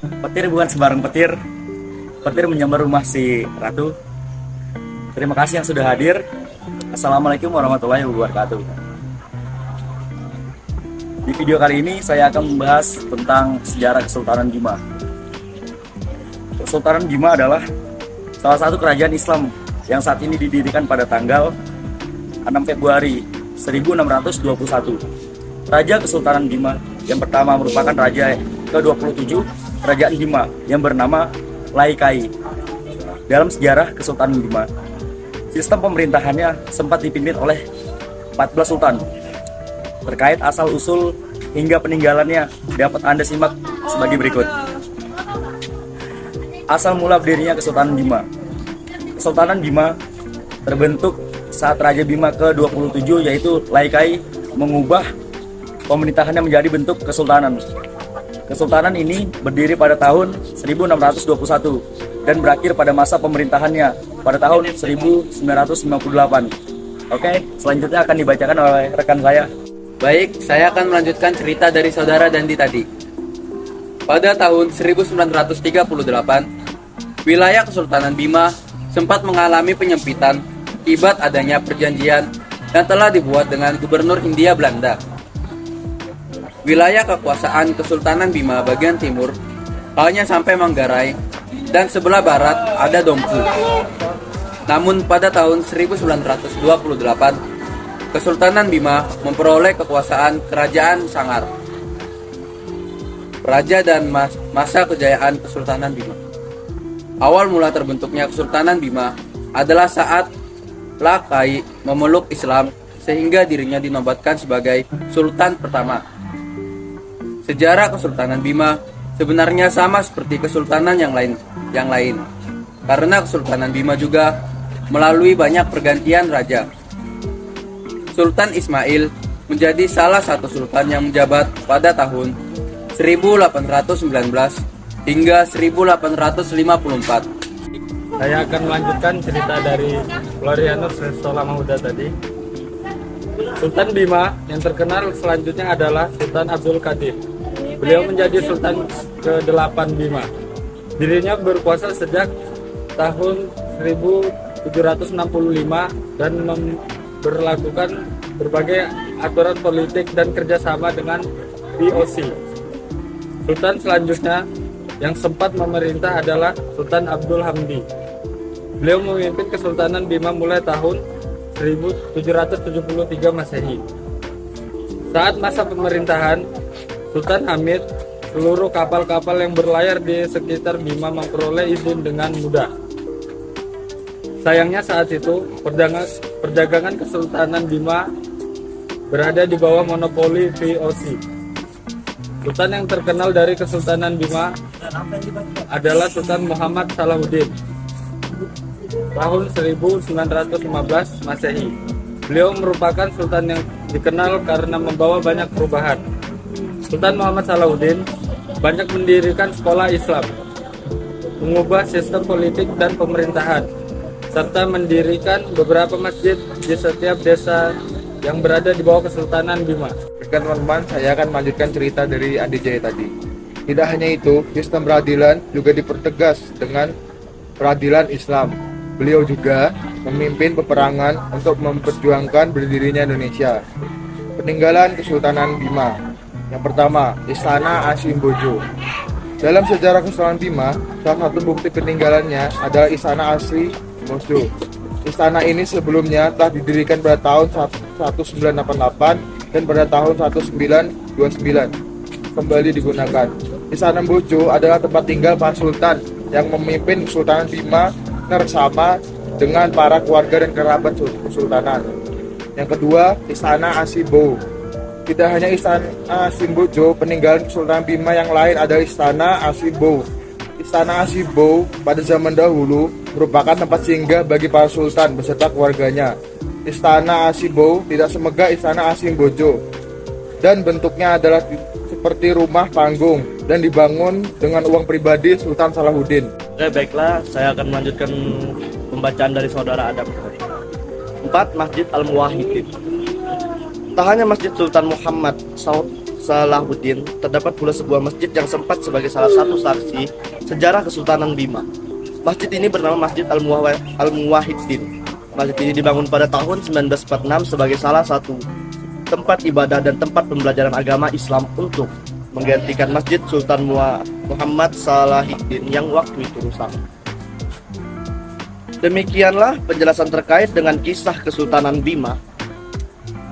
Petir bukan sembarang petir. Petir menyambar rumah si Ratu. Terima kasih yang sudah hadir. Assalamualaikum warahmatullahi wabarakatuh. Di video kali ini saya akan membahas tentang sejarah Kesultanan Bima. Kesultanan Bima adalah salah satu kerajaan Islam yang saat ini didirikan pada tanggal 6 Februari 1621. Raja Kesultanan Bima yang pertama merupakan raja ke-27 Kerajaan Bima yang bernama Laikai. Dalam sejarah Kesultanan Bima, sistem pemerintahannya sempat dipimpin oleh 14 sultan. Terkait asal-usul hingga peninggalannya dapat Anda simak sebagai berikut. Asal mula berdirinya Kesultanan Bima. Kesultanan Bima terbentuk saat Raja Bima ke-27 yaitu Laikai mengubah pemerintahannya menjadi bentuk kesultanan. Kesultanan ini berdiri pada tahun 1621 dan berakhir pada masa pemerintahannya pada tahun 1998. Oke, selanjutnya akan dibacakan oleh rekan saya. Baik, saya akan melanjutkan cerita dari saudara Dandi tadi. Pada tahun 1938, wilayah Kesultanan Bima sempat mengalami penyempitan akibat adanya perjanjian yang telah dibuat dengan Gubernur Hindia Belanda. Wilayah kekuasaan Kesultanan Bima bagian timur hanya sampai Manggarai dan sebelah barat ada Dompu. Namun pada tahun 1928, Kesultanan Bima memperoleh kekuasaan Kerajaan Sangar. Raja dan masa kejayaan Kesultanan Bima. Awal mula terbentuknya Kesultanan Bima adalah saat Laikai memeluk Islam sehingga dirinya dinobatkan sebagai Sultan pertama. Sejarah Kesultanan Bima sebenarnya sama seperti kesultanan yang lain, karena Kesultanan Bima juga melalui banyak pergantian raja. Sultan Ismail menjadi salah satu sultan yang menjabat pada tahun 1819 hingga 1854. Saya akan melanjutkan cerita dari Florianus Restola Mahuda tadi. Sultan Bima yang terkenal selanjutnya adalah Sultan Abdul Qadir. Beliau menjadi Sultan ke-8 Bima. Dirinya berkuasa sejak tahun 1765 dan memperlakukan berbagai aturan politik dan kerjasama dengan VOC. Sultan selanjutnya yang sempat memerintah adalah Sultan Abdul Hamdi. Beliau memimpin Kesultanan Bima mulai tahun 1773 Masehi. Saat masa pemerintahan Sultan Hamid, seluruh kapal-kapal yang berlayar di sekitar Bima memperoleh izin dengan mudah. Sayangnya saat itu perdagangan Kesultanan Bima berada di bawah monopoli VOC. Sultan yang terkenal dari Kesultanan Bima adalah Sultan Muhammad Salahuddin tahun 1915 Masehi. Beliau merupakan sultan yang dikenal karena membawa banyak perubahan. Sultan Muhammad Salahuddin banyak mendirikan sekolah Islam, mengubah sistem politik dan pemerintahan, serta mendirikan beberapa masjid di setiap desa yang berada di bawah Kesultanan Bima. Teman-teman, saya akan melanjutkan cerita dari Andi Jaya tadi. Tidak hanya itu, sistem peradilan juga dipertegas dengan peradilan Islam. Beliau juga memimpin peperangan untuk memperjuangkan berdirinya Indonesia. Peninggalan Kesultanan Bima. Yang pertama, Istana Asimbojo. Dalam sejarah Kesultanan Bima, salah satu bukti peninggalannya adalah Istana Asimbojo. Istana ini sebelumnya telah didirikan pada tahun 1988 dan pada tahun 1929 kembali digunakan. Istana Bojo adalah tempat tinggal para sultan yang memimpin Kesultanan Bima bersama dengan para keluarga dan kerabat kesultanan. Yang kedua, Istana Asimbo. Tidak hanya Istana Asimbojo, peninggalan Kesultanan Bima yang lain adalah Istana Asimbo. Istana Asimbo pada zaman dahulu merupakan tempat singgah bagi para sultan beserta keluarganya. Istana Asimbo tidak semegah Istana Asimbojo dan bentuknya adalah seperti rumah panggung dan dibangun dengan uang pribadi Sultan Salahuddin. Oke, baiklah, saya akan melanjutkan pembacaan dari saudara Adam. 4. Masjid Al-Muwahhidin. Tak hanya Masjid Sultan Muhammad Salahuddin, terdapat pula sebuah masjid yang sempat sebagai salah satu saksi sejarah Kesultanan Bima. Masjid ini bernama Masjid Al-Muwahhidin. Masjid ini dibangun pada tahun 1946 sebagai salah satu tempat ibadah dan tempat pembelajaran agama Islam untuk menggantikan Masjid Sultan Muhammad Salahuddin yang waktu itu rusak. Demikianlah penjelasan terkait dengan kisah Kesultanan Bima.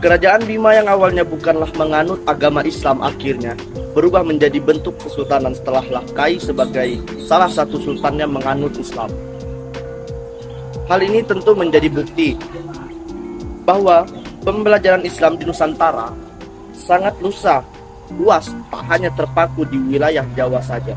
Kerajaan Bima yang awalnya bukanlah menganut agama Islam akhirnya berubah menjadi bentuk kesultanan setelah Lakai sebagai salah satu sultan yang menganut Islam. Hal ini tentu menjadi bukti bahwa pembelajaran Islam di Nusantara sangat luas, tak hanya terpaku di wilayah Jawa saja.